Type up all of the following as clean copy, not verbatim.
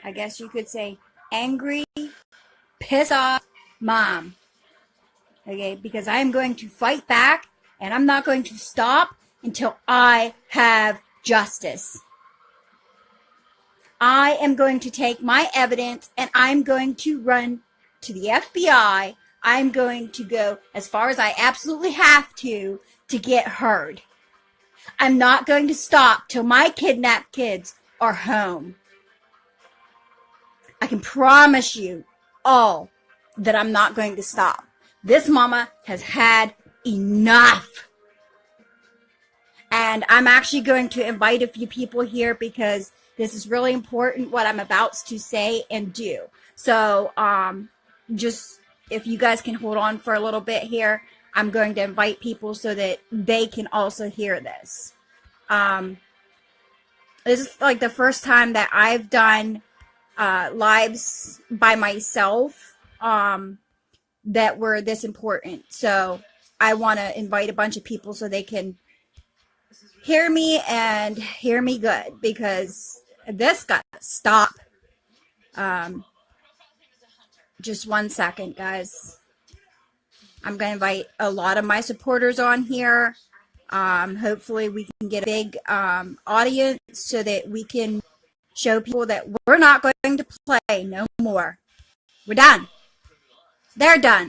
I guess you could say, angry, piss off mom. Okay, because I am going to fight back and I'm not going to stop until I have justice. I am going to take my evidence and I'm going to run to the FBI. I'm going to go as far as I absolutely have to get heard. I'm not going to stop till my kidnapped kids are home. I can promise you all that I'm not going to stop. This mama has had enough. And I'm actually going to invite a few people here because this is really important what I'm about to say and do. So just if you guys can hold on for a little bit here, I'm going to invite people so that they can also hear this. This is like the first time that I've done lives by myself that were this important. So I want to invite a bunch of people so they can hear me and hear me good, because this got to stop. Just 1 second, guys. I'm going to invite a lot of my supporters on here. Hopefully we can get a big audience so that we can show people that we're not going to play no more. We're done. They're done.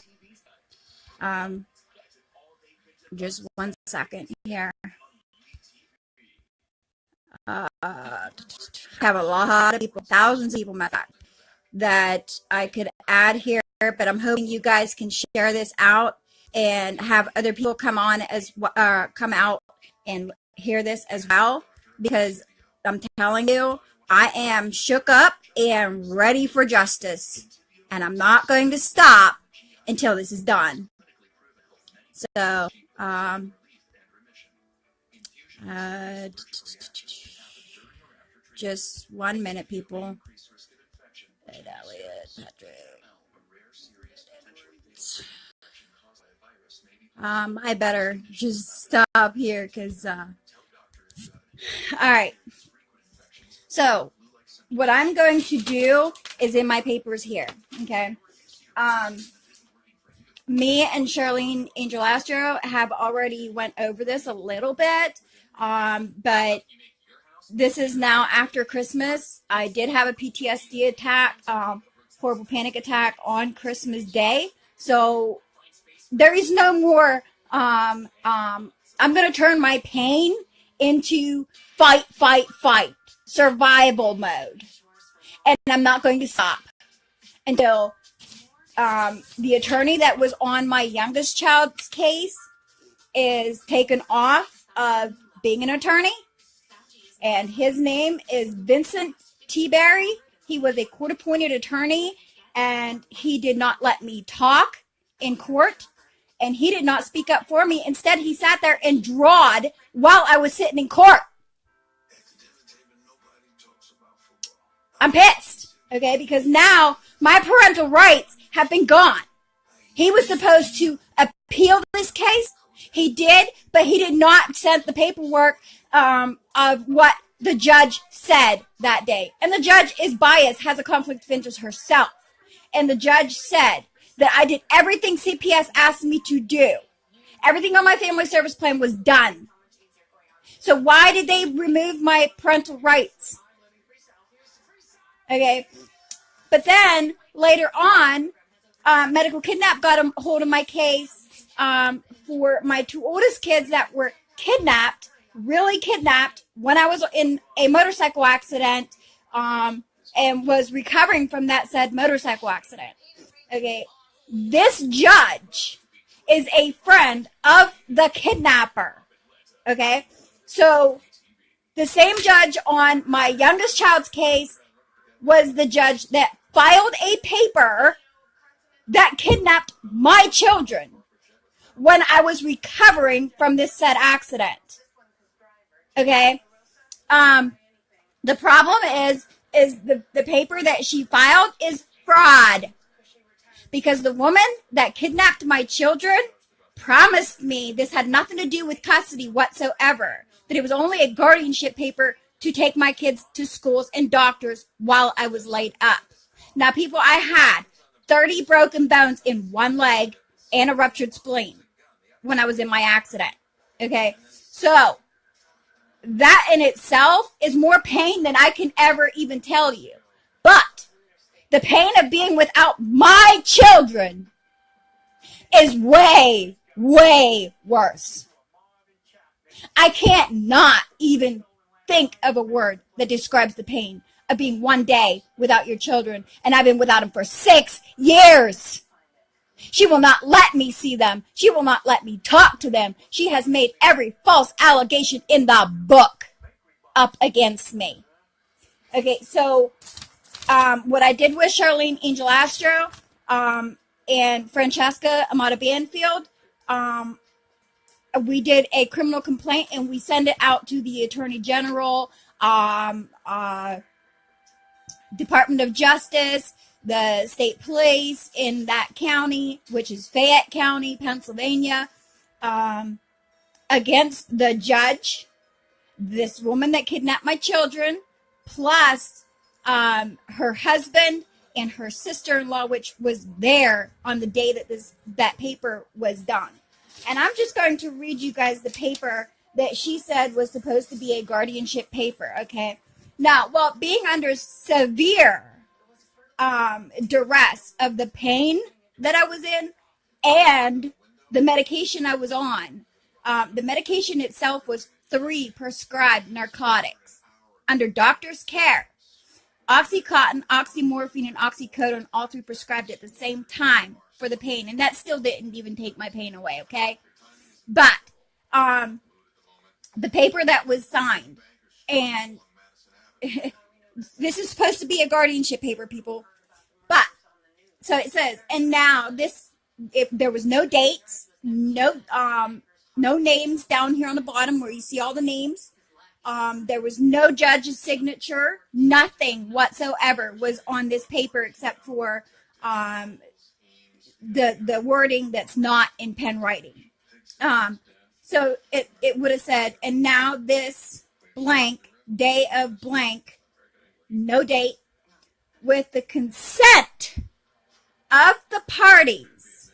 Just 1 second here. Have a lot of people, thousands of people, matter of fact, that I could add here, but I'm hoping you guys can share this out and have other people come on as come out and hear this as well, because I'm telling you, I am shook up and ready for justice, and I'm not going to stop until this is done. So, just 1 minute, people. Elliot, Patrick. I better just stop here because, all right. So, what I'm going to do is in my papers here, okay? Me and Charlene Angel Astro have already went over this a little bit, but this is now after Christmas. I did have a PTSD attack, horrible panic attack on Christmas Day. So there is no more, I'm going to turn my pain into fight, survival mode. And I'm not going to stop until the attorney that was on my youngest child's case is taken off of being an attorney. And his name is Vincent T. Berry. He was a court-appointed attorney, and he did not let me talk in court, and he did not speak up for me. Instead, he sat there and drawed while I was sitting in court. I'm pissed, okay, because now my parental rights have been gone. He was supposed to appeal this case. He did, but he did not send the paperwork of what the judge said that day. And the judge is biased, has a conflict of interest herself. And the judge said that I did everything CPS asked me to do. Everything on my family service plan was done. So why did they remove my parental rights? Okay. But then later on, Medical Kidnap got a hold of my case for my two oldest kids that were kidnapped, really kidnapped, when I was in a motorcycle accident and was recovering from that said motorcycle accident. Okay. This judge is a friend of the kidnapper. Okay. So the same judge on my youngest child's case was the judge that filed a paper that kidnapped my children when I was recovering from this said accident. Okay. The problem is the paper that she filed is fraud. Because the woman that kidnapped my children promised me this had nothing to do with custody whatsoever. That it was only a guardianship paper to take my kids to schools and doctors while I was laid up. Now, people, I had 30 broken bones in one leg and a ruptured spleen when I was in my accident. Okay, so that in itself is more pain than I can ever even tell you. But the pain of being without my children is way, way worse. I can't not even think of a word that describes the pain of being one day without your children. And I've been without them for 6 years. She will not let me see them. She will not let me talk to them. She has made every false allegation in the book up against me. Okay, so what I did with Charlene Angel Astro and Francesca Amata Banfield, we did a criminal complaint and we send it out to the Attorney General, Department of Justice, the state police in that county, which is Fayette County, Pennsylvania, against the judge, this woman that kidnapped my children, plus her husband and her sister-in-law, which was there on the day that that paper was done. And I'm just going to read you guys the paper that she said was supposed to be a guardianship paper, okay? Now, well, being under severe duress of the pain that I was in and the medication I was on, the medication itself was 3 prescribed narcotics under doctor's care. Oxycontin, oxymorphine, and oxycodone, all 3 prescribed at the same time for the pain. And that still didn't even take my pain away, okay? But the paper that was signed, and this is supposed to be a guardianship paper, people. But, so it says, and now there was no dates, no names down here on the bottom where you see all the names. There was no judge's signature. Nothing whatsoever was on this paper except for the wording that's not in pen writing. So it would have said, and now this blank, day of blank, no date, with the consent of the parties,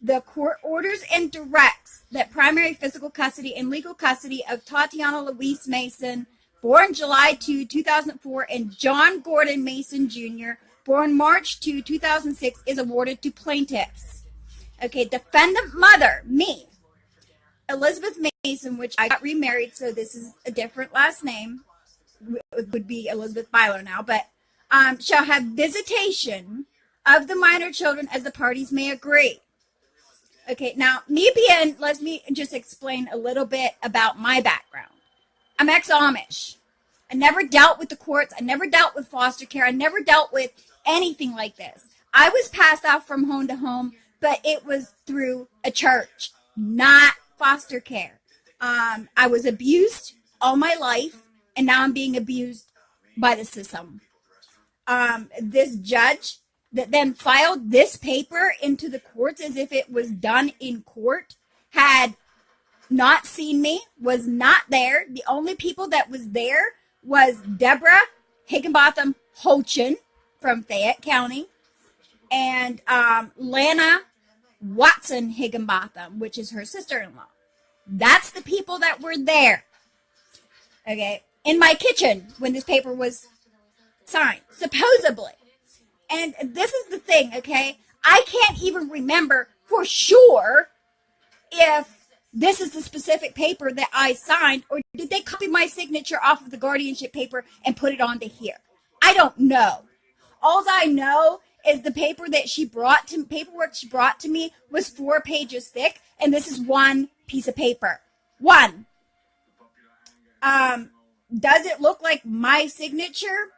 the court orders and directs that primary physical custody and legal custody of Tatiana Louise Mason, born July 2, 2004, and John Gordon Mason Jr., born March 2, 2006, is awarded to plaintiffs. Okay, defendant mother, me, Elizabeth Mason, which I got remarried, so this is a different last name. It would be Elizabeth Byler now, but shall have visitation of the minor children as the parties may agree. Okay, now, let me just explain a little bit about my background. I'm ex-Amish. I never dealt with the courts. I never dealt with foster care. I never dealt with anything like this. I was passed off from home to home, but it was through a church, not foster care. I was abused all my life, and now I'm being abused by the system. This judge that then filed this paper into the courts as if it was done in court had not seen me, was not there. The only people that was there was Deborah Higginbotham Holchin from Fayette County and Lana Watson Higginbotham, which is her sister-in-law. That's the people that were there. Okay, in my kitchen when this paper was signed, supposedly. And this is the thing, okay? I can't even remember for sure if this is the specific paper that I signed, or did they copy my signature off of the guardianship paper and put it onto here? I don't know. All I know is the paperwork she brought to me was 4 pages thick, and this is one piece of paper. One. Does it look like my signature?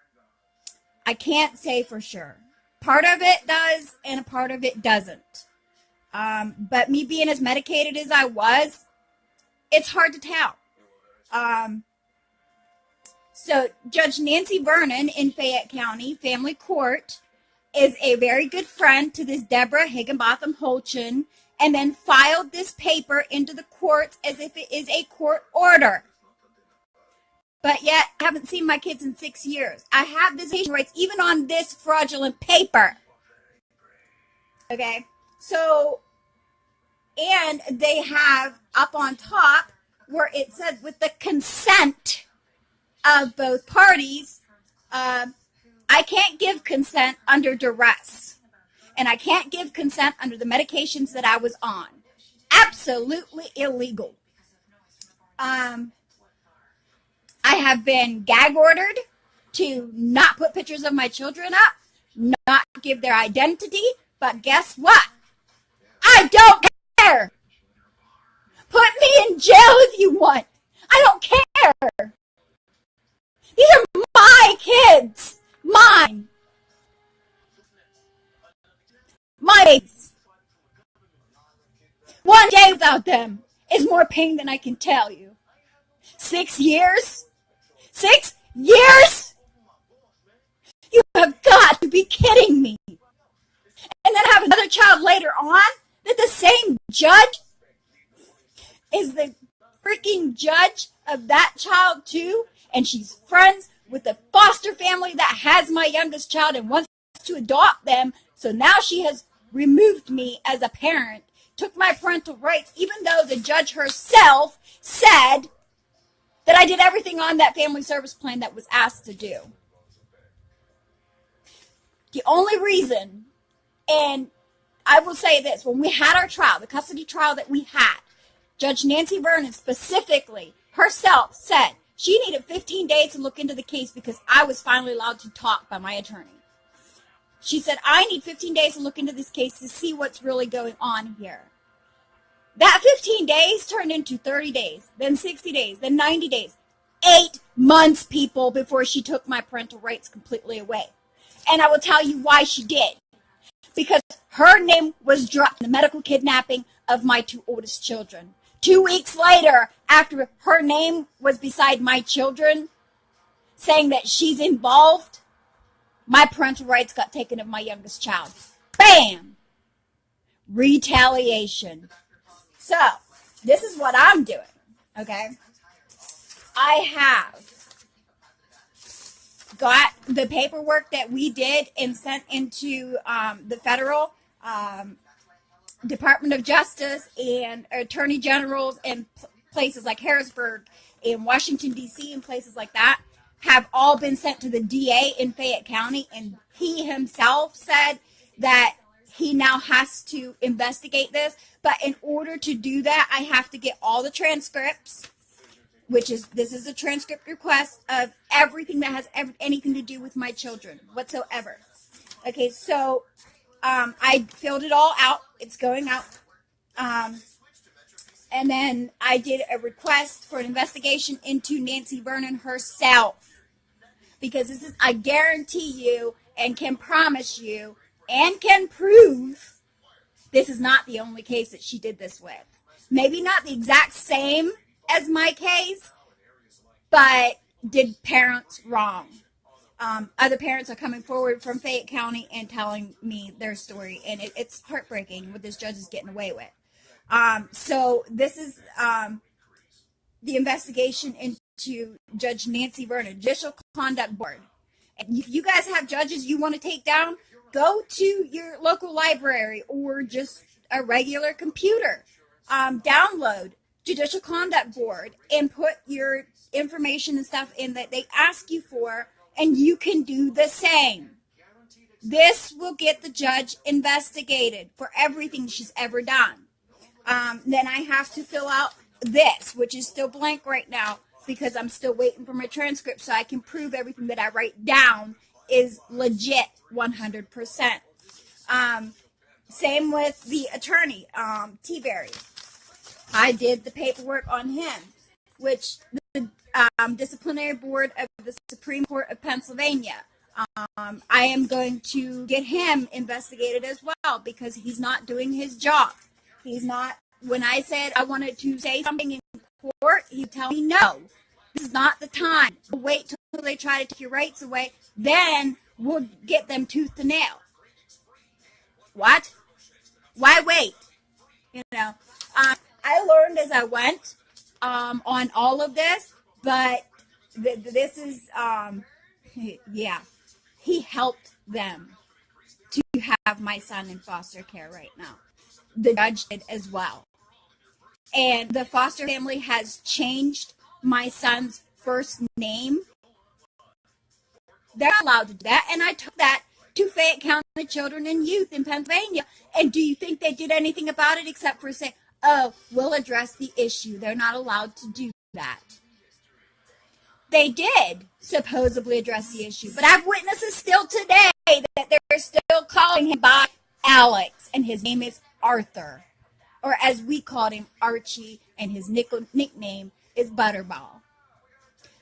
I can't say for sure. Part of it does, and a part of it doesn't. But me being as medicated as I was, it's hard to tell. So Judge Nancy Vernon in Fayette County Family Court is a very good friend to this Deborah Higginbotham Holchin, and then filed this paper into the courts as if it is a court order. but yet I haven't seen my kids in 6 years. I have visitation rights even on this fraudulent paper. Okay, so, and they have up on top where it said with the consent of both parties, I can't give consent under duress. And I can't give consent under the medications that I was on. Absolutely illegal. I have been gag ordered to not put pictures of my children up, not give their identity, but guess what? I don't care. Put me in jail if you want. I don't care. These are my kids. Mine. My babies. One day without them is more pain than I can tell you. 6 years? 6 years? You have got to be kidding me. And then have another child later on that the same judge is the freaking judge of that child too, and she's friends with the foster family that has my youngest child and wants to adopt them. So now she has removed me as a parent, took my parental rights, even though the judge herself said that I did everything on that family service plan that was asked to do. The only reason, and I will say this, when we had our trial, the custody trial that we had, Judge Nancy Vernon specifically herself said she needed 15 days to look into the case because I was finally allowed to talk by my attorney. She said, I need 15 days to look into this case to see what's really going on here. That 15 days turned into 30 days, then 60 days, then 90 days. 8 months, people, before she took my parental rights completely away. And I will tell you why she did. Because her name was dropped in the medical kidnapping of my 2 oldest children. 2 weeks later, after her name was beside my children, saying that she's involved, my parental rights got taken of my youngest child. Bam! Retaliation. So, this is what I'm doing, okay? I have got the paperwork that we did and sent into the federal Department of Justice and attorney generals in places like Harrisburg and Washington, D.C. and places like that have all been sent to the DA in Fayette County, and he himself said that he now has to investigate this. But in order to do that, I have to get all the transcripts, this is a transcript request of everything that has anything to do with my children whatsoever. Okay, so I filled it all out. It's going out. And then I did a request for an investigation into Nancy Vernon herself. Because this is, I guarantee you and can promise you and can prove this is not the only case that she did this with. Maybe not the exact same as my case, but did parents wrong. Other parents are coming forward from Fayette County and telling me their story, and it's heartbreaking what this judge is getting away with. So this is the investigation into Judge Nancy Vernon, Judicial Conduct Board. And if you guys have judges you want to take down, go to your local library or just a regular computer. Download Judicial Conduct Board and put your information and stuff in that they ask you for, and you can do the same. This will get the judge investigated for everything she's ever done. Then I have to fill out this, which is still blank right now because I'm still waiting for my transcript so I can prove everything that I write down is legit 100%. Same with the attorney, T-Berry. I did the paperwork on him, which the disciplinary board of the Supreme Court of Pennsylvania, I am going to get him investigated as well because he's not doing his job. He's not, when I said I wanted to say something in court, he'd tell me, no, this is not the time. Wait till they try to take your rights away, then we'll get them tooth and nail. What? Why wait? You know, I learned as I went on all of this, but This is, yeah, he helped them to have my son in foster care right now. The judge did as well. And the foster family has changed my son's first name. They're allowed to do that. And I took that to Fayette County Children and Youth in Pennsylvania. And do you think they did anything about it except for say, oh, we'll address the issue? They're not allowed to do that. They did supposedly address the issue. But I've witnesses still today that they're still calling him by Alex. And his name is Arthur. Or as we called him, Archie. And his nickname is Butterball.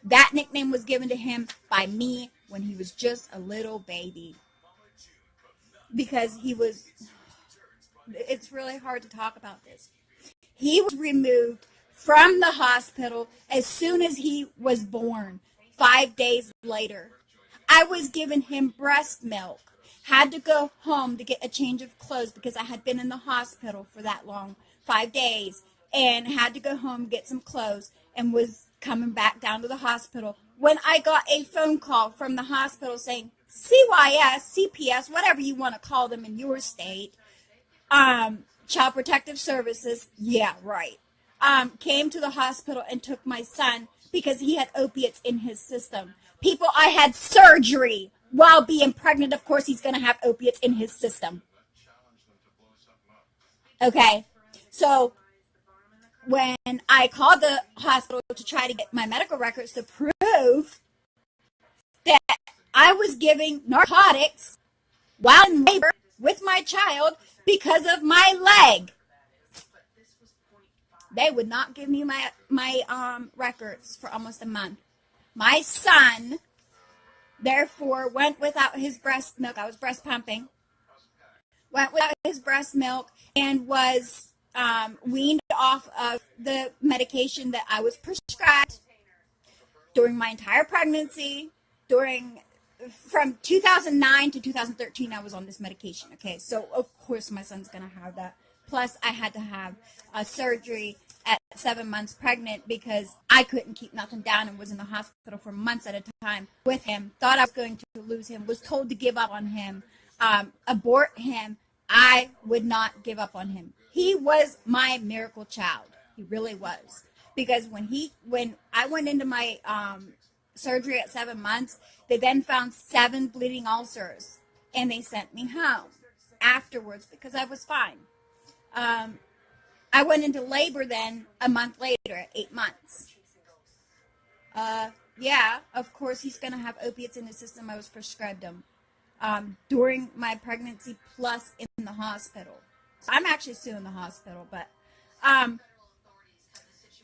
That nickname was given to him by me when he was just a little baby. Because it's really hard to talk about this. He was removed from the hospital as soon as he was born, 5 days later. I was giving him breast milk. Had to go home to get a change of clothes because I had been in the hospital for that long, 5 days, and had to go home, get some clothes, and was coming back down to the hospital when I got a phone call from the hospital saying, CYS, CPS, whatever you want to call them in your state, Child Protective Services, yeah, right, came to the hospital and took my son because he had opiates in his system. People, I had surgery while being pregnant. Of course, he's going to have opiates in his system. Okay, so when I called the hospital to try to get my medical records to prove that I was giving narcotics while in labor with my child because of my leg, they would not give me my records for almost a month. My son, therefore, went without his breast milk. I was breast pumping. Went without his breast milk and was weaned off of the medication that I was prescribed during my entire pregnancy. From 2009 to 2013, I was on this medication. Okay, so of course my son's gonna have that. Plus, I had to have a surgery at 7 months pregnant because I couldn't keep nothing down and was in the hospital for months at a time with him. Thought I was going to lose him. Was told to give up on him, abort him. I would not give up on him. He was my miracle child. He really was. Because when I went into my surgery at 7 months, they then found 7 bleeding ulcers. And they sent me home afterwards because I was fine. I went into labor then a month later at 8 months. Yeah, of course he's going to have opiates in his system. I was prescribed them during my pregnancy plus in the hospital. So I'm actually still in the hospital, but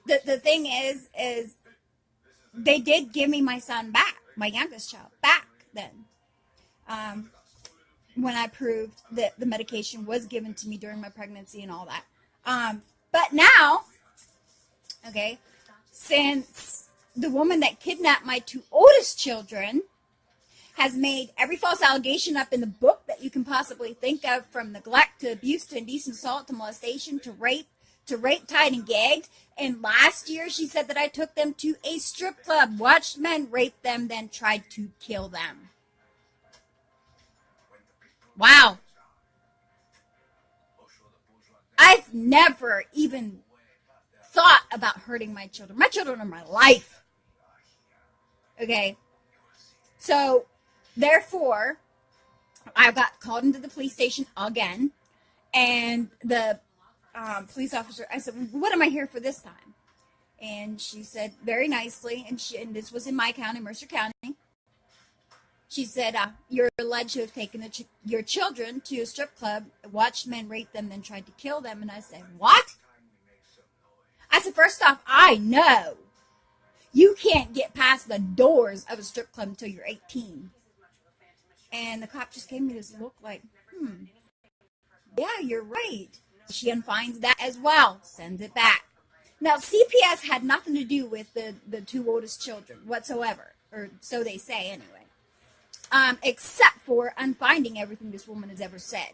the thing is they did give me my son back, my youngest child, back then. When I proved that the medication was given to me during my pregnancy and all that. But now, okay, since the woman that kidnapped my 2 oldest children has made every false allegation up in the book that you can possibly think of, from neglect to abuse to indecent assault to molestation to rape, tied and gagged. And last year she said that I took them to a strip club, watched men rape them, then tried to kill them. Wow. I've never even thought about hurting my children. My children are my life. Okay. So, therefore, I got called into the police station again. And the police officer, I said, what am I here for this time? And she said very nicely, and this was in my county, Mercer County. She said, you're alleged to have taken your children to a strip club, watched men rape them, then tried to kill them. And I said, what? I said, first off, I know you can't get past the doors of a strip club until you're 18. And the cop just gave me this look like, yeah, you're right. She unfinds that as well, sends it back. Now, CPS had nothing to do with the 2 oldest children whatsoever, or so they say anyway. Except for unfinding everything this woman has ever said.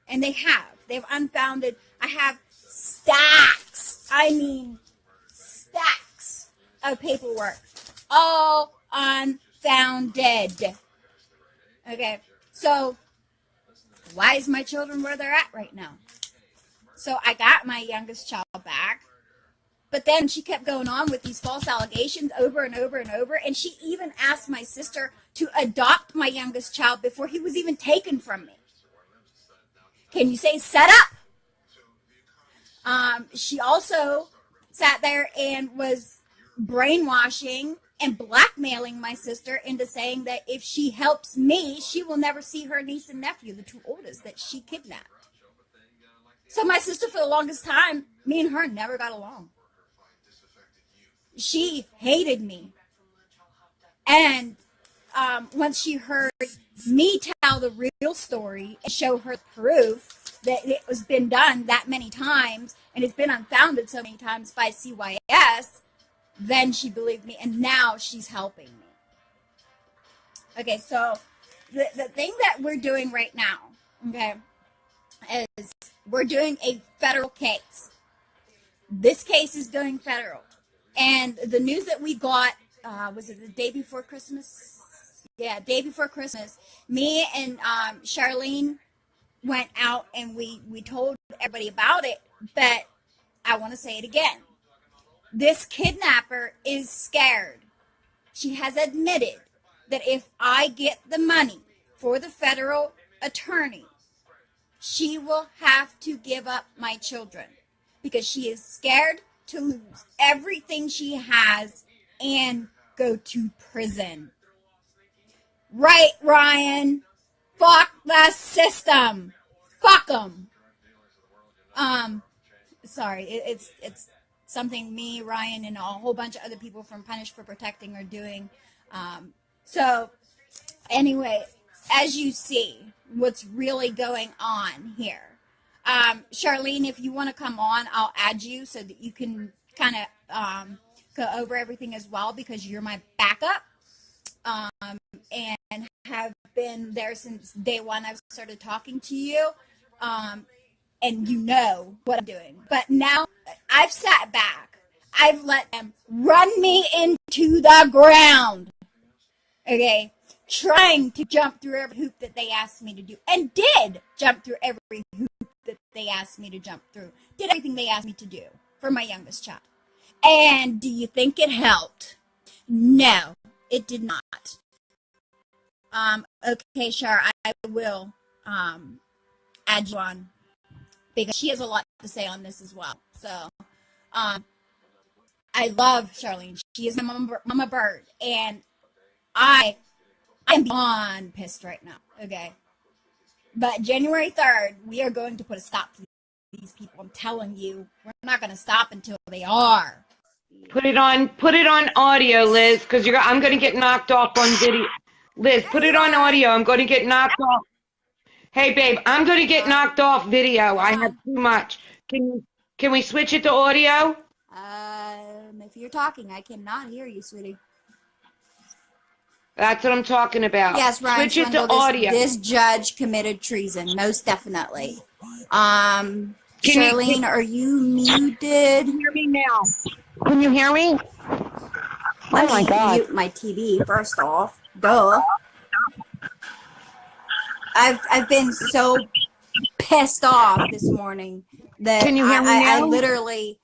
And they have. They've unfounded. I have stacks of paperwork all unfounded. Okay, so why is my children where they're at right now? So I got my youngest child back, but then she kept going on with these false allegations over and over and over, and she even asked my sister to adopt my youngest child before he was even taken from me. Can you say set up? She also sat there and was brainwashing and blackmailing my sister into saying that if she helps me, she will never see her niece and nephew, the two oldest, that she kidnapped. So my sister, for the longest time, me and her never got along. She hated me. And once she heard me tell the real story and show her proof that it was been done that many times and it's been unfounded so many times by CYS, then she believed me, and now she's helping me. Okay, so the thing that we're doing right now, okay, is we're doing a federal case. This case is going federal. And the news that we got, was it the day before Christmas? Yeah, day before Christmas. Me and Charlene went out and we told everybody about it, but I want to say it again. This kidnapper is scared. She has admitted that if I get the money for the federal attorney, she will have to give up my children because she is scared to lose everything she has and go to prison. Right, Ryan? Fuck the system. Fuck them. Sorry, it's something me, Ryan, and a whole bunch of other people from Punished for Protecting are doing. So, anyway, as you see, what's really going on here. Charlene, if you want to come on, I'll add you so that you can kind of go over everything as well because you're my backup and have been there since day one I've started talking to you. And you know what I'm doing. But now I've sat back. I've let them run me into the ground. Okay? Trying to jump through every hoop that they asked me to do. And did jump through every hoop that they asked me to jump through. Did everything they asked me to do for my youngest child. And do you think it helped? No, it did not. Okay, Char, I will add you on because she has a lot to say on this as well. So, I love Charlene. She is my mama bird, and I'm beyond pissed right now. Okay, but January 3rd, we are going to put a stop to these people. I'm telling you, we're not going to stop until they are. Put it on audio, Liz, because I'm going to get knocked off on video. Liz, put it on audio. I'm going to get knocked off. Hey, babe, I'm going to get knocked off video. I have too much. Can we switch it to audio? If you're talking, I cannot hear you, sweetie. That's what I'm talking about. Yes, Ryan. Switch it to audio. This judge committed treason, most definitely. Charlene, are you muted? Can you hear me now? Can you hear me? Let me mute my TV first off. Duh. I've been so pissed off this morning that Can you hear me now? I literally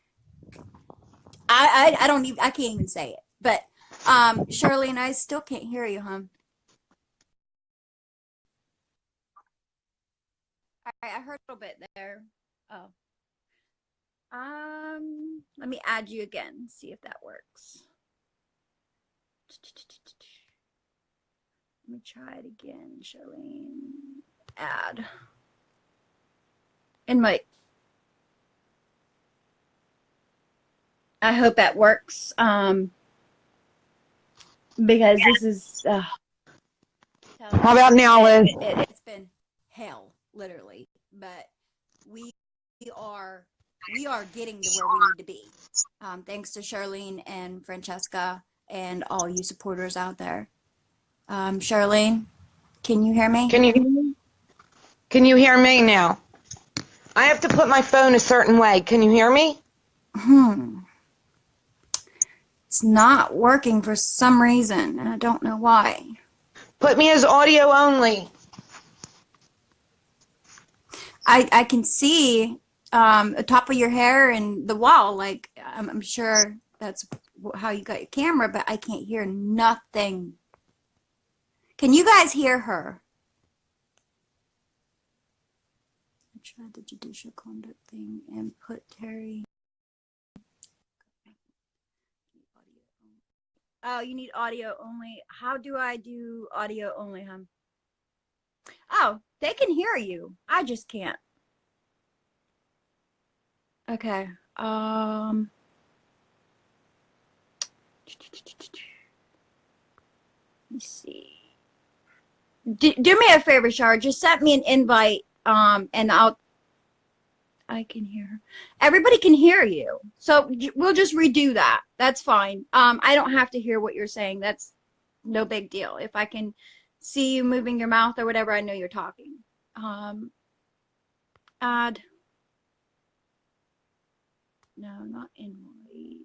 I can't even say it. But Charlene, I still can't hear you, hon. I heard a little bit there. Oh. Let me add you again, see if that works. Let me try it again, Charlene. Add. Invite. I hope that works. Because this is. How about now, Liz? It's been hell, literally. But we are getting to where we need to be. Thanks to Charlene and Francesca and all you supporters out there. Charlene, can you hear me? Can you hear me? Can you hear me now? I have to put my phone a certain way. Can you hear me? It's It's not working for some reason, and I don't know why. Put me as audio only. I can see the top of your hair and the wall. Like, I'm sure that's how you got your camera, but I can't hear nothing. Can you guys hear her? I tried the judicial conduct thing and put Terry. Oh, you need audio only. How do I do audio only, hon? Oh, they can hear you. I just can't. Okay. Let me see. Do me a favor, Shar. Just send me an invite, and I can hear her. Everybody can hear you. So we'll just redo that. That's fine. I don't have to hear what you're saying. That's no big deal. If I can see you moving your mouth or whatever, I know you're talking. Add. No, not invite.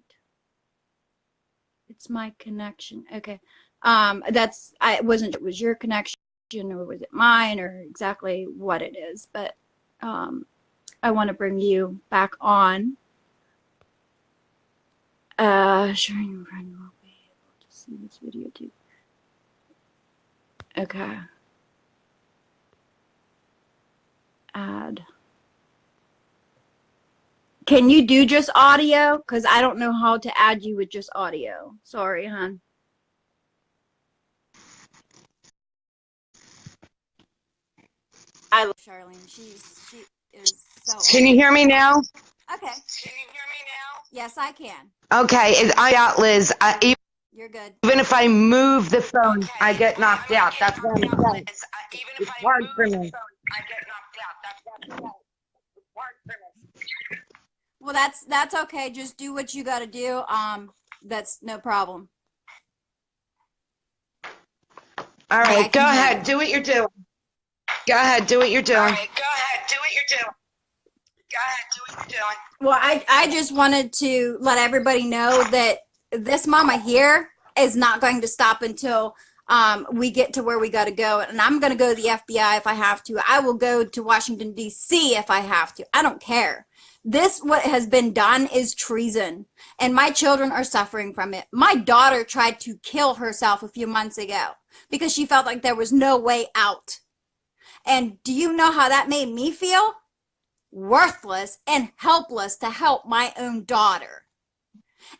It's my connection. Okay. I wasn't sure it was your connection or was it mine or exactly what it is, but I want to bring you back on. Sharing your friend will be able to see this video too. Okay. Add. Can you do just audio? Because I don't know how to add you with just audio. Sorry, hon. I love Charlene. She is so Can you hear me now? Okay. Can you hear me now? Yes, I can. Okay, I got Liz. You're good. Even if I move the phone, I get knocked out. That's what I'm saying. It's hard for me. Well, that's okay. Just do what you got to do. That's no problem. All right, go ahead. Do what you're doing. Go ahead. Do what you're doing. All right, go ahead. Do what you're doing. Go ahead. Do what you're doing. Well, I just wanted to let everybody know that this mama here is not going to stop until we get to where we got to go. And I'm going to go to the FBI if I have to. I will go to Washington, D.C. if I have to. I don't care. This, what has been done, is treason. And my children are suffering from it. My daughter tried to kill herself a few months ago because she felt like there was no way out. And do you know how that made me feel? Worthless and helpless to help my own daughter.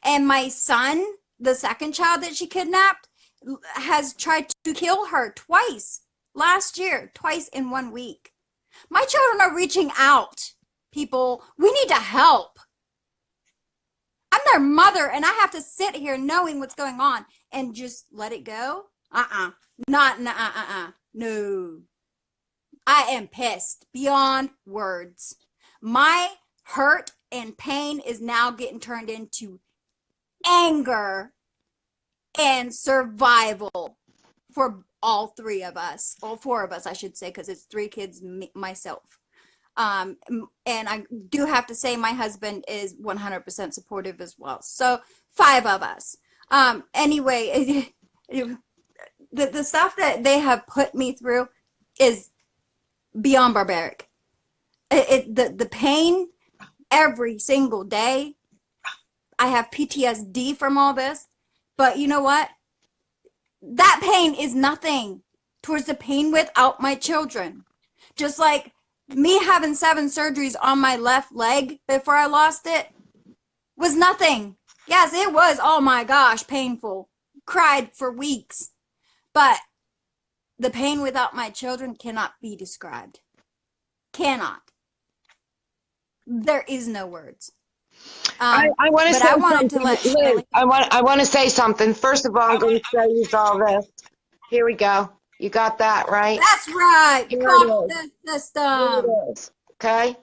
And my son, the second child that she kidnapped, has tried to kill her twice last year, twice in 1 week. My children are reaching out. People, we need to help. I'm their mother, and I have to sit here knowing what's going on and just let it go? No. I am pissed beyond words. My hurt and pain is now getting turned into anger and survival for all three of us, all four of us, I should say, because it's 3 kids, myself. And I do have to say my husband is 100% supportive as well. So 5 of us. Anyway, the stuff that they have put me through is beyond barbaric. The pain every single day. I have PTSD from all this. But you know what? That pain is nothing towards the pain without my children. Just like me having 7 surgeries on my left leg before I lost it was nothing. Yes, it was, oh my gosh, painful. Cried for weeks. But the pain without my children cannot be described. Cannot. There is no words. I want to say something. Liz, I want to say something. First of all, I'm going to show you all this. Here we go. You got that, right? That's right. The system. Okay?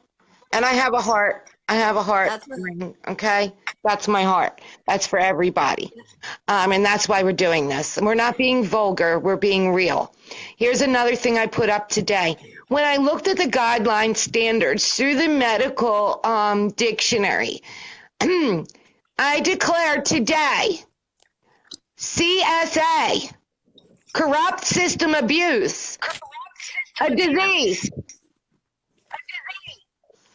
And I have a heart. That's right. Okay? That's my heart. That's for everybody. And that's why we're doing this. And we're not being vulgar. We're being real. Here's another thing I put up today. When I looked at the guideline standards through the medical dictionary, I declare today CSA, corrupt system abuse, a disease.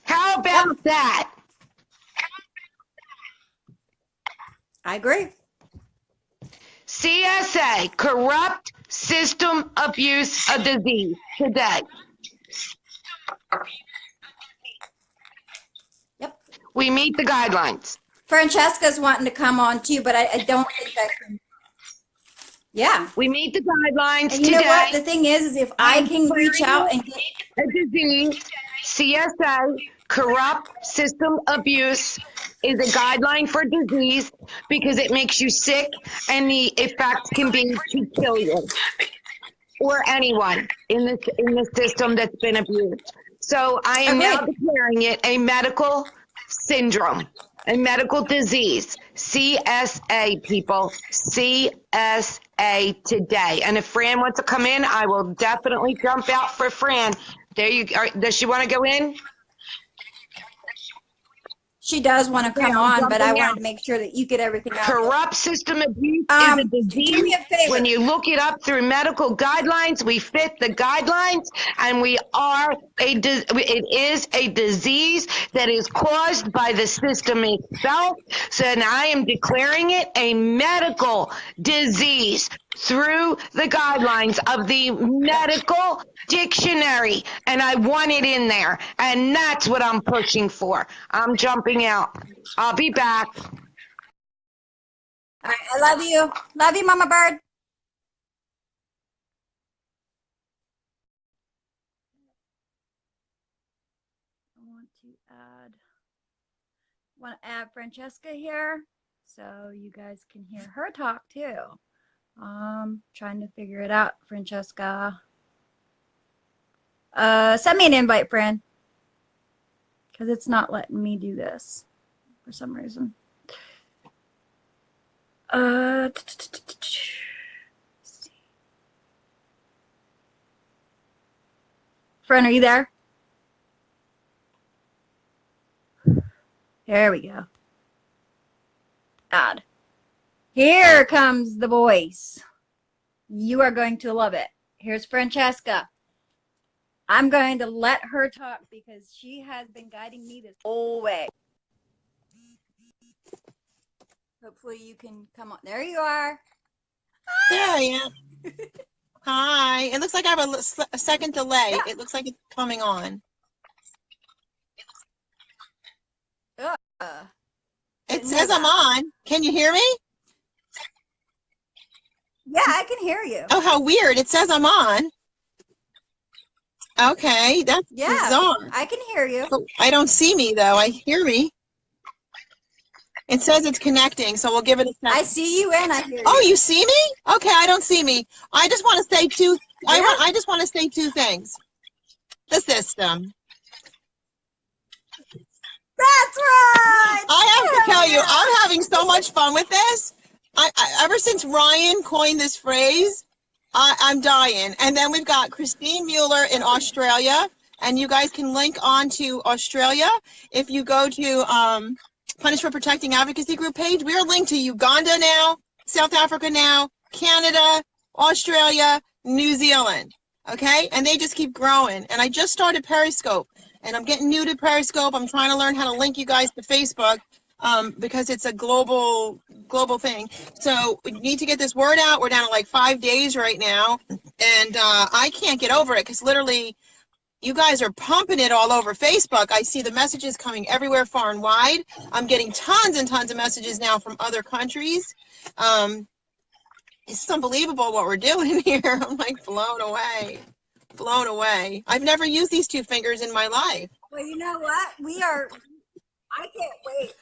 How about that? I agree. CSA, corrupt system abuse, a disease today. Yep. We meet the guidelines. Francesca's wanting to come on too, but I don't think I can. Yeah. We meet the guidelines And you today. know what? The thing is if I can reach out and get a disease, CSA, corrupt system abuse, is a guideline for disease because it makes you sick and the effect can be to kill you or anyone in this system that's been abused. So I am now declaring it a medical syndrome, a medical disease. CSA, people. CSA today. And if Fran wants to come in, I will definitely jump out for Fran. There you are. Does she want to go in? She does want to come on, but I wanted to make sure that you get everything out. Corrupt system abuse is a disease. Do me a favor. When you look it up through medical guidelines, we fit the guidelines, and it is a disease that is caused by the system itself. So now I am declaring it a medical disease through the guidelines of the medical dictionary, and I want it in there, and that's what I'm pushing for. I'm jumping out. I'll be back. All right, I love you. Love you, Mama Bird. I want to add Francesca here so you guys can hear her talk too. Trying to figure it out, Francesca. Send me an invite, Fran, because it's not letting me do this for some reason. Fran, are you there? There we go. Add. Here comes the voice. You are going to love it. Here's Francesca. I'm going to let her talk because she has been guiding me this whole way. Hopefully you can come on. There you are. There I am. Hi. It looks like I have a second delay. Yeah. It looks like it's coming on. It says I'm on. Can you hear me? Yeah, I can hear you. Oh, how weird. It says I'm on. Okay, that's bizarre. I can hear you. Oh, I don't see me, though. I hear me. It says it's connecting, so we'll give it a second. I see you and I hear you. Oh, you see me? Okay, I don't see me. I just want to say I just want to say two things. The system. That's right. I have to tell you, I'm having so much fun with this. Ever since Ryan coined this phrase, I'm dying. And then we've got Christine Mueller in Australia, and you guys can link on to Australia. If you go to Punish for Protecting Advocacy Group page, we are linked to Uganda now, South Africa now, Canada, Australia, New Zealand. Okay? And they just keep growing. And I just started Periscope. And I'm getting new to Periscope. I'm trying to learn how to link you guys to Facebook because it's a global thing. So we need to get this word out. We're down to like 5 days right now. And I can't get over it because literally you guys are pumping it all over Facebook. I see the messages coming everywhere far and wide. I'm getting tons and tons of messages now from other countries. It's unbelievable what we're doing here. I'm like blown away. Blown away. I've never used these two fingers in my life. Well, you know what? I can't wait.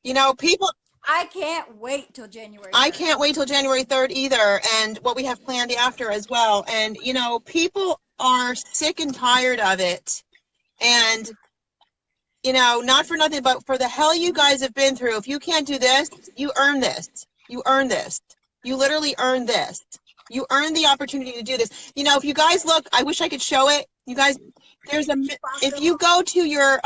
You know, people. I can't wait till January 3rd. I can't wait till January 3rd either, and what we have planned after as well. And, you know, people are sick and tired of it. And, you know, not for nothing, but for the hell you guys have been through. If you can't do this, you earn this. You earn this. You literally earn this. You earn the opportunity to do this. You know, if you guys look, I wish I could show it. You guys, if you go to your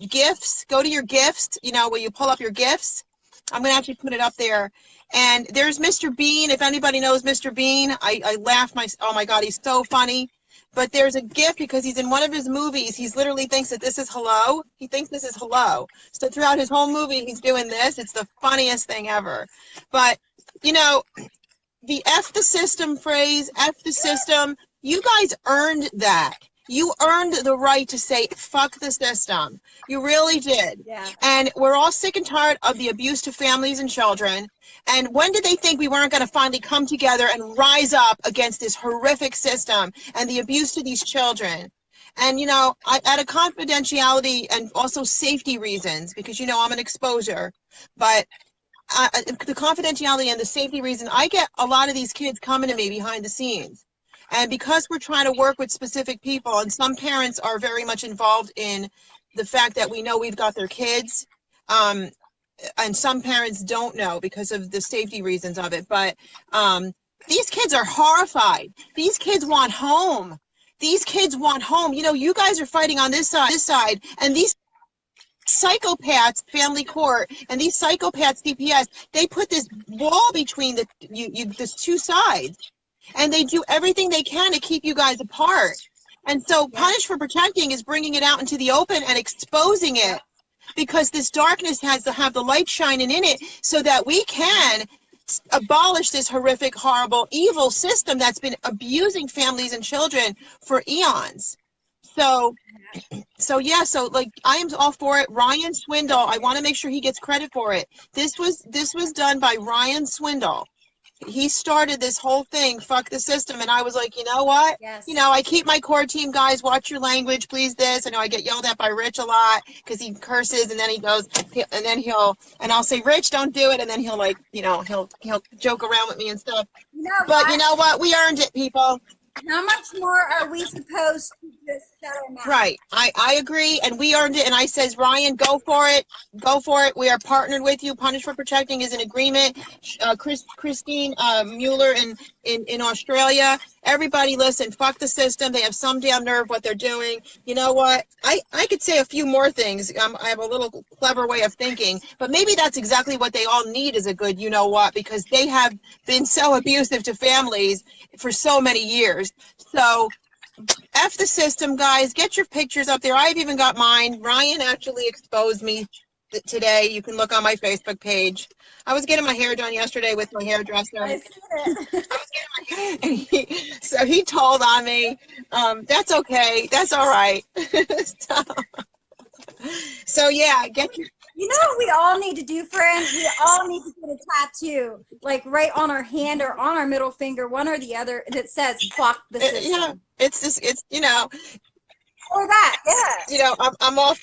gifts, go to your gifts, you know, where you pull up your gifts. I'm going to actually put it up there. And there's Mr. Bean. If anybody knows Mr. Bean, I laugh oh my God, he's so funny. But there's a gift because he's in one of his movies. He's literally thinks that this is hello. He thinks this is hello. So throughout his whole movie, he's doing this. It's the funniest thing ever. But, you know, the F the system phrase, F the system, you guys earned that. You earned the right to say, fuck the system. You really did. Yeah. And we're all sick and tired of the abuse to families and children. And when did they think we weren't going to finally come together and rise up against this horrific system and the abuse to these children? And, you know, out of confidentiality and also safety reasons, because, you know, I'm an exposure, but the confidentiality and the safety reason, I get a lot of these kids coming to me behind the scenes. And because we're trying to work with specific people, and some parents are very much involved in the fact that we know we've got their kids, and some parents don't know because of the safety reasons of it. But these kids are horrified. These kids want home. These kids want home. You know, you guys are fighting on this side, and these psychopaths, family court, and these psychopaths, DPS, they put this wall between the two sides. And they do everything they can to keep you guys apart. And so Punish for Protecting is bringing it out into the open and exposing it, because this darkness has to have the light shining in it so that we can abolish this horrific, horrible, evil system that's been abusing families and children for eons. So yeah, so like I am all for it. Ryan Swindle, I want to make sure he gets credit for it. This was done by Ryan Swindle. He started this whole thing, fuck the system, and I was like, you know what? Yes. You know, I keep my core team guys, watch your language, please this. I know I get yelled at by Rich a lot because he curses, and then he goes, and then and I'll say, Rich, don't do it, and then he'll like, you know, he'll joke around with me and stuff. You know but what? you know what? We earned it, people. How much more are we supposed to just settle now? Right. I agree, and we earned it, and I says, Ryan, go for it. Go for it. We are partnered with you. Punish for Protecting is an agreement. Christine Mueller in Australia. Everybody listen, fuck the system. They have some damn nerve what they're doing. You know what? I could say a few more things. I have a little clever way of thinking, but maybe that's exactly what they all need is a good you know what, because they have been so abusive to families for so many years. So F the system, guys. Get your pictures up there. I've even got mine. Ryan actually exposed me today. You can look on my Facebook page. I was getting my hair done yesterday with my hairdresser. I see it. So he told on me. That's okay. That's all right. so yeah, get your. You know what we all need to do, friends? We all need to get a tattoo, like right on our hand or on our middle finger, one or the other, that says "fuck the system." Yeah, it's you know. Or that, yeah. You know, I'm all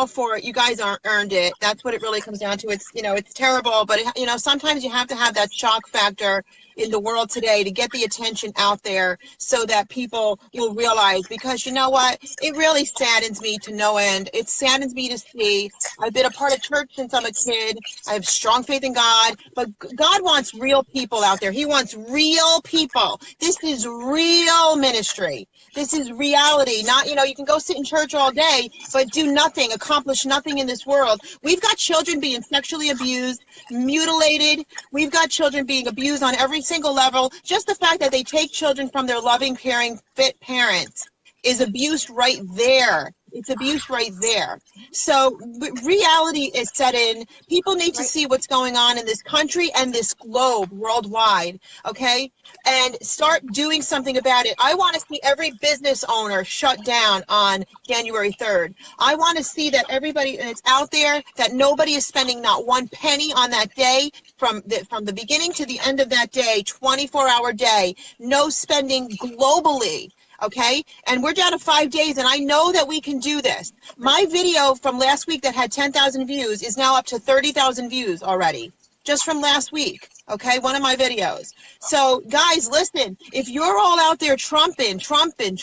for it. You guys earned it. That's what it really comes down to. It's, you know, it's terrible, but you know, sometimes you have to have that shock factor in the world today to get the attention out there so that people will realize, because you know what, it really saddens me to no end. It saddens me to see. I've been a part of church since I'm a kid. I have strong faith in God, but God wants real people out there. He wants real people. This is real ministry. This is reality. Not, you know, you can go sit in church all day, but do nothing, accomplish nothing in this world. We've got children being sexually abused, mutilated. We've got children being abused on every single level. Just the fact that they take children from their loving, caring, fit parents is abuse right there. It's abuse right there. So reality is set in. People need to see what's going on in this country and this globe worldwide, okay? And start doing something about it. I want to see every business owner shut down on January 3rd. I want to see that everybody that's out there, that nobody is spending not one penny on that day, from the beginning to the end of that day, 24-hour day, no spending globally. Okay, and we're down to 5 days, and I know that we can do this. My video from last week that had 10,000 views is now up to 30,000 views already, just from last week. Okay, one of my videos. So guys, listen, if you're all out there trumping, keep trumping,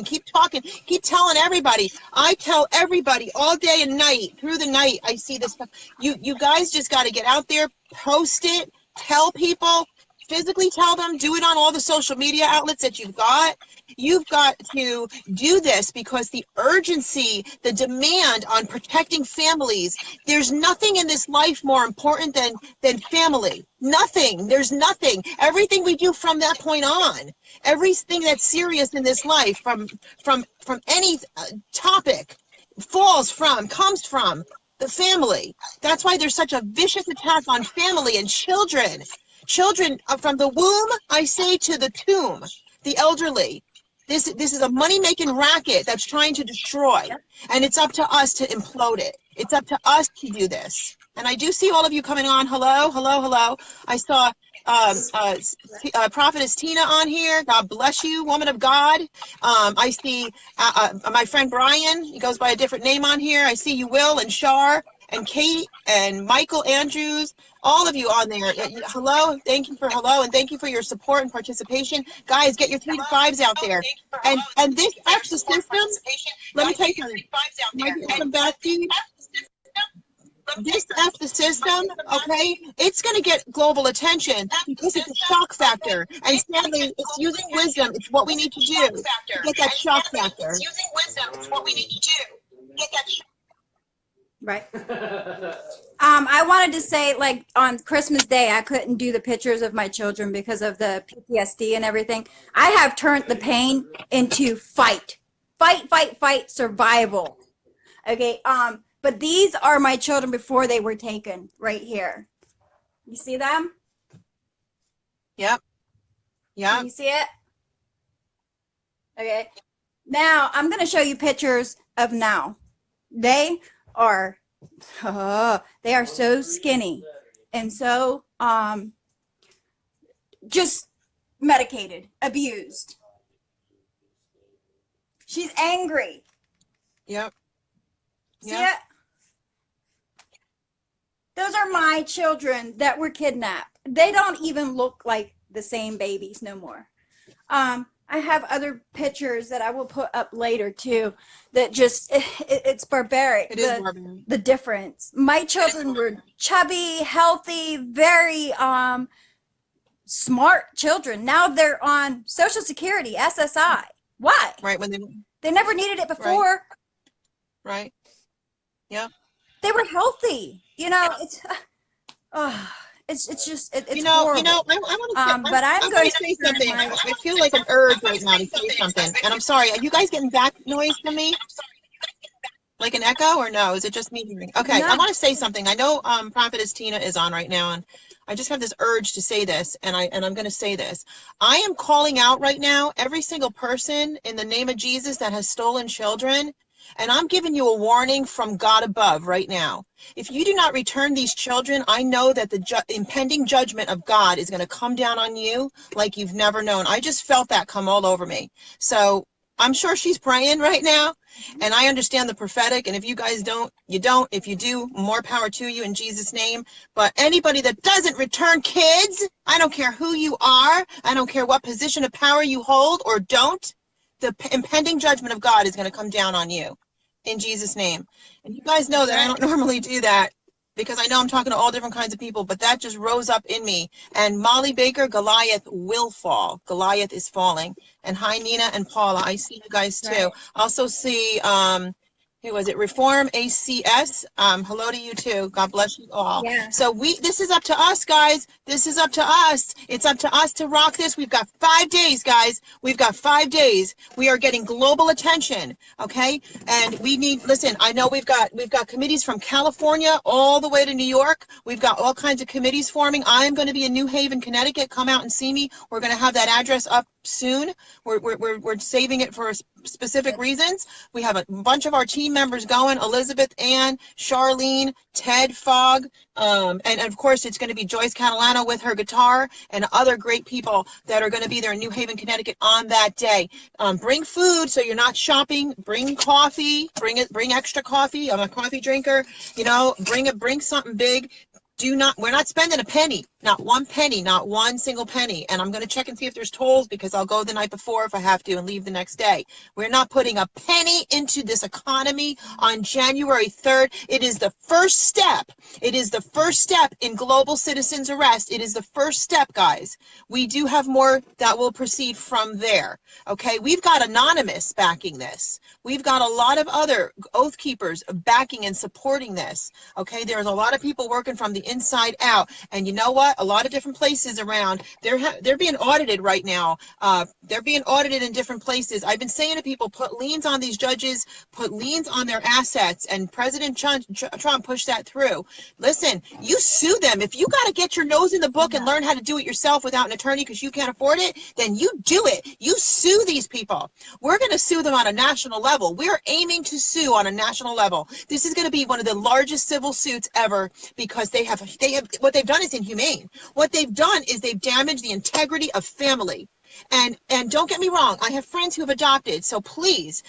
keep talking, keep telling everybody. I tell everybody all day and night, through the night, I see this stuff. You guys just got to get out there, post it, tell people, physically tell them, do it on all the social media outlets that you've got. You've got to do this because the urgency, the demand on protecting families, there's nothing in this life more important than family. Nothing. There's nothing. Everything we do from that point on, everything that's serious in this life, from any topic, comes from the family. That's why there's such a vicious attack on family and children. Children from the womb, I say, to the tomb, the elderly. This is a money-making racket that's trying to destroy, and it's up to us to implode it. It's up to us to do this. And I do see all of you coming on. Hello, hello, hello. I saw Prophetess Tina on here. God bless you, woman of God. I see my friend Brian. He goes by a different name on here. I see you, Will and Shar and Kate and Michael Andrews. All of you on there. Hello. Thank you for hello, and thank you for your support and participation. Guys, get your 3 to 5s out there. And this extra system, let me tell you something. Might be some bad feed. This the system, okay, it's going to get global attention because it's a shock factor. And sadly, it's using wisdom. It's what we need to do. Get that shock factor. It's using wisdom. It's what we need to do. Get that shock. Right. I wanted to say, like, on Christmas Day, I couldn't do the pictures of my children because of the PTSD and everything. I have turned the pain into fight, survival. Okay. But these are my children before they were taken, right here. You see them? Yep. Yeah. You see it? Okay. Now, I'm going to show you pictures of now. They are so skinny and so just medicated, abused. She's angry. Yep. See it? Those are my children that were kidnapped. They don't even look like the same babies no more. I have other pictures that I will put up later too that just, it's barbaric. It is barbaric. The difference. My children were chubby, healthy, very smart children. Now they're on Social Security, SSI. Why? Right. When they never needed it before. Right. Yeah. They were healthy. You know, it's just it's horrible. I want to but I'm going to say something. I feel like an urge right now to say something, and I'm sorry. Are you guys getting back noise from me? Like an echo, or no? Is it just me hearing? Okay, no. I want to say something. I know Prophetess Tina is on right now, and I just have this urge to say this, and I'm going to say this. I am calling out right now every single person in the name of Jesus that has stolen children. And I'm giving you a warning from God above right now. If you do not return these children, I know that the impending judgment of God is going to come down on you like you've never known. I just felt that come all over me. So I'm sure she's praying right now. And I understand the prophetic. And if you guys don't, you don't. If you do, more power to you in Jesus' name. But anybody that doesn't return kids, I don't care who you are. I don't care what position of power you hold or don't. The impending judgment of God is going to come down on you in Jesus' name. And you guys know that I don't normally do that because I know I'm talking to all different kinds of people, but that just rose up in me. And Molly Baker, Goliath will fall. Goliath is falling. And hi, Nina and Paula. I see you guys too. Right. Also see, who was it? Reform ACS. Hello to you too. God bless you all. Yeah. So this is up to us, guys. This is up to us. It's up to us to rock this. We've got 5 days, guys. We've got 5 days. We are getting global attention. Okay. And we need, listen, I know we've got committees from California all the way to New York. We've got all kinds of committees forming. I'm going to be in New Haven, Connecticut. Come out and see me. We're going to have that address up soon. We're saving it for specific reasons. We have a bunch of our team members going, Elizabeth Ann, Charlene, Ted Fogg, and of course it's going to be Joyce Catalano with her guitar and other great people that are going to be there in New Haven, Connecticut on that day. Bring food so you're not shopping. Bring coffee. Bring extra coffee. I'm a coffee drinker. You know, bring something big. We're not spending a penny, not one penny, not one single penny. And I'm going to check and see if there's tolls, because I'll go the night before if I have to and leave the next day. We're not putting a penny into this economy on January 3rd. It is the first step. It is the first step in global citizens arrest. It is the first step, guys. We do have more that will proceed from there. Okay, we've got Anonymous backing this. We've got a lot of other Oath Keepers backing and supporting this. Okay, there's a lot of people working from the inside out, and you know what? A lot of different places around. They're being audited right now. They're being audited in different places. I've been saying to people, put liens on these judges, put liens on their assets, and President Trump pushed that through. Listen, you sue them. If you got to get your nose in the book and learn how to do it yourself without an attorney because you can't afford it, then you do it. You sue these people. We're going to sue them on a national level. We're aiming to sue on a national level. This is going to be one of the largest civil suits ever, because they have what they've done is inhumane. What they've done is they've damaged the integrity of family. And don't get me wrong, I have friends who have adopted, so please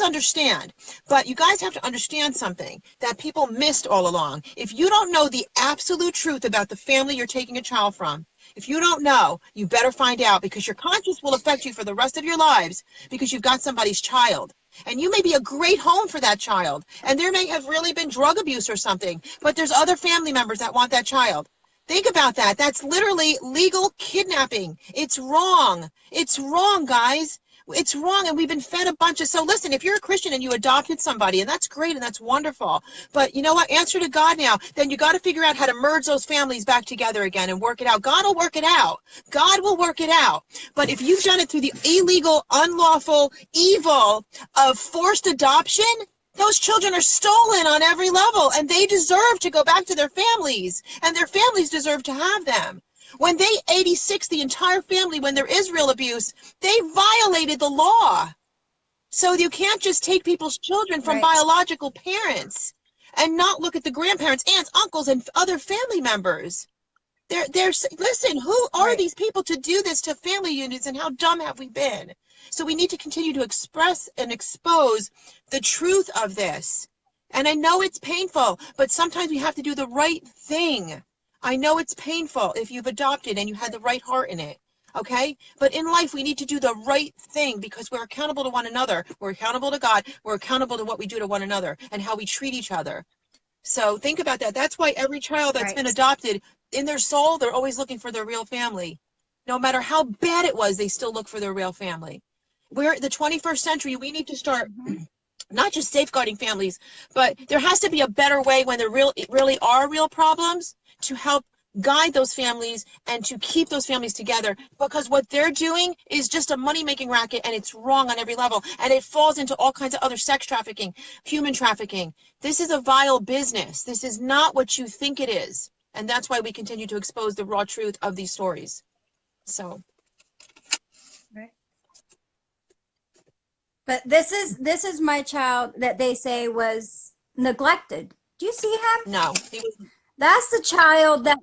understand. But you guys have to understand something that people missed all along. If you don't know the absolute truth about the family you're taking a child from, if you don't know, you better find out, because your conscience will affect you for the rest of your lives, because you've got somebody's child. And you may be a great home for that child, and there may have really been drug abuse or something, but there's other family members that want that child. Think about that. That's literally legal kidnapping. It's wrong. It's wrong, guys. It's wrong, and we've been fed a bunch of... So listen, if you're a Christian and you adopted somebody, and that's great and that's wonderful, but you know what? Answer to God now. Then you got to figure out how to merge those families back together again and work it out. God will work it out. God will work it out. But if you've done it through the illegal, unlawful, evil of forced adoption, those children are stolen on every level, and they deserve to go back to their families, and their families deserve to have them. When they 86 the entire family, when there is real abuse, they violated the law. So you can't just take people's children from biological parents and not look at the grandparents, aunts, uncles, and other family members. Listen, who are these people to do this to family units, and how dumb have we been? So we need to continue to express and expose the truth of this. And I know it's painful, but sometimes we have to do the right thing. I know it's painful if you've adopted and you had the right heart in it, okay? But in life, we need to do the right thing, because we're accountable to one another. We're accountable to God. We're accountable to what we do to one another and how we treat each other. So think about that. That's why every child that's been adopted, in their soul, they're always looking for their real family. No matter how bad it was, they still look for their real family. We're the 21st century. We need to start not just safeguarding families, but there has to be a better way when there really are real problems to help guide those families and to keep those families together, because what they're doing is just a money-making racket, and it's wrong on every level, and it falls into all kinds of other sex trafficking, human trafficking. This is a vile business. This is not what you think it is, and that's why we continue to expose the raw truth of these stories. So but this is my child that they say was neglected. Do you see him? No, he was. That's the child that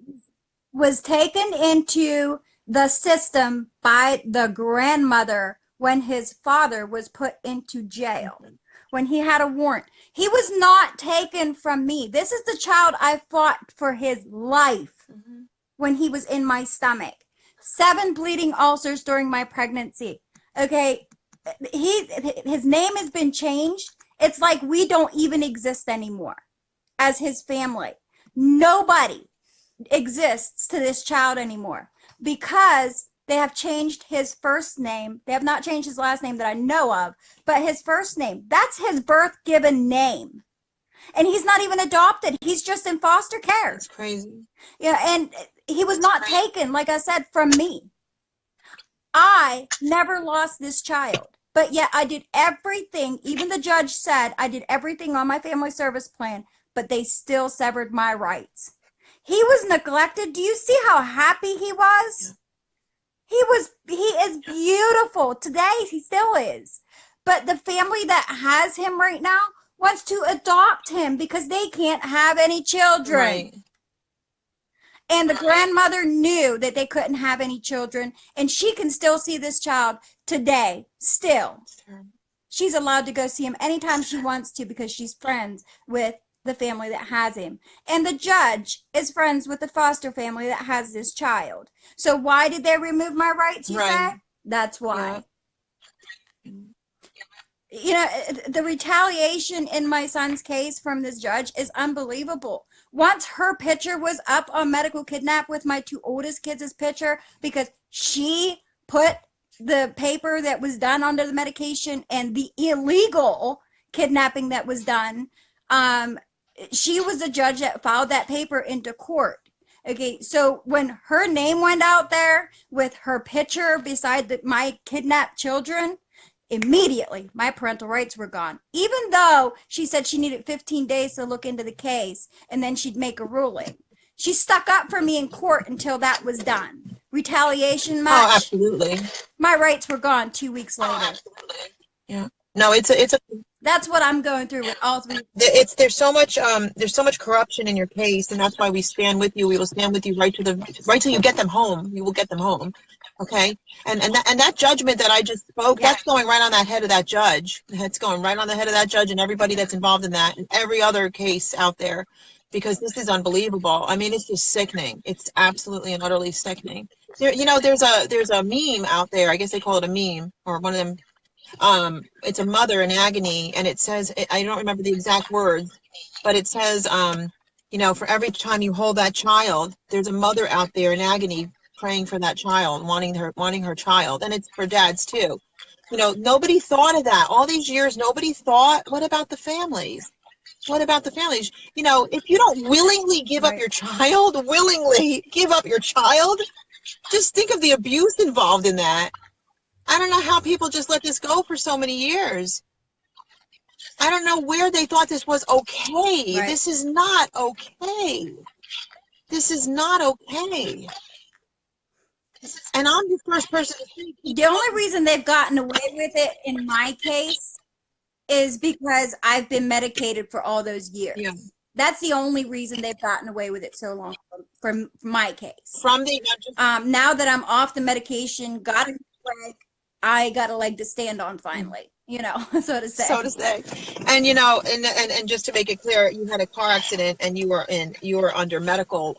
was taken into the system by the grandmother when his father was put into jail, when he had a warrant. He was not taken from me. This is the child I fought for his life when he was in my stomach. 7 bleeding ulcers during my pregnancy. Okay, his name has been changed. It's like we don't even exist anymore as his family. Nobody exists to this child anymore because they have changed his first name. They have not changed his last name that I know of, but his first name, that's his birth given name. And he's not even adopted. He's just in foster care. That's crazy. Yeah, and he was not taken, like I said, from me. I never lost this child, but yet I did everything. Even the judge said I did everything on my family service plan, but they still severed my rights. He was neglected. Do you see how happy he was? He is beautiful. Today, he still is. But the family that has him right now wants to adopt him because they can't have any children. Right. And the grandmother knew that they couldn't have any children, and she can still see this child today, still. She's allowed to go see him anytime she wants to because she's friends with the family that has him. And the judge is friends with the foster family that has this child. So why did they remove my rights, you Right. say? That's why. You know, the retaliation in my son's case from this judge is unbelievable. Once her picture was up on Medical Kidnap with my two oldest kids' picture, because she put the paper that was done under the medication and the illegal kidnapping that was done, she was the judge that filed that paper into court. Okay, so when her name went out there with her picture beside my kidnapped children, immediately my parental rights were gone. Even though she said she needed 15 days to look into the case and then she'd make a ruling. She stuck up for me in court until that was done. Retaliation much? Oh, absolutely. My rights were gone 2 weeks later. Absolutely. Yeah. No, it's a That's what I'm going through with all three. there's so much corruption in your case, and that's why we stand with you. We will stand with you right till you get them home. You will get them home. Okay? And that judgment that I just spoke, Yeah. that's going right on that head of that judge. It's going right on the head of that judge and everybody that's involved in that and every other case out there, because this is unbelievable. I mean, it's just sickening. It's absolutely and utterly sickening. There's a meme out there. I guess they call it a meme, or one of them. It's a mother in agony, and it says, I don't remember the exact words, but it says, for every time you hold that child, there's a mother out there in agony praying for that child, wanting her child, and it's for dads too. Nobody thought of that. All these years, nobody thought, what about the families? What about the families? If you don't willingly give up your child, just think of the abuse involved in that. I don't know how people just let this go for so many years. I don't know where they thought this was okay. Right. This is not okay. This is not okay. And I'm the first person to think. The only reason they've gotten away with it in my case is because I've been medicated for all those years. Yeah. That's the only reason they've gotten away with it so long from my case. From the now that I'm off the medication, got a leg, I got a leg to stand on finally, so to say. So to say. And and just to make it clear, you had a car accident and you were under medical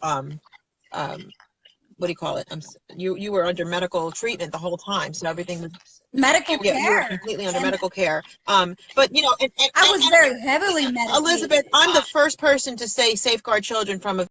what do you call it? You were under medical treatment the whole time, so everything was medical you were care. completely under medical care. But I was very heavily medicated. Elizabeth, I'm the first person to say safeguard children from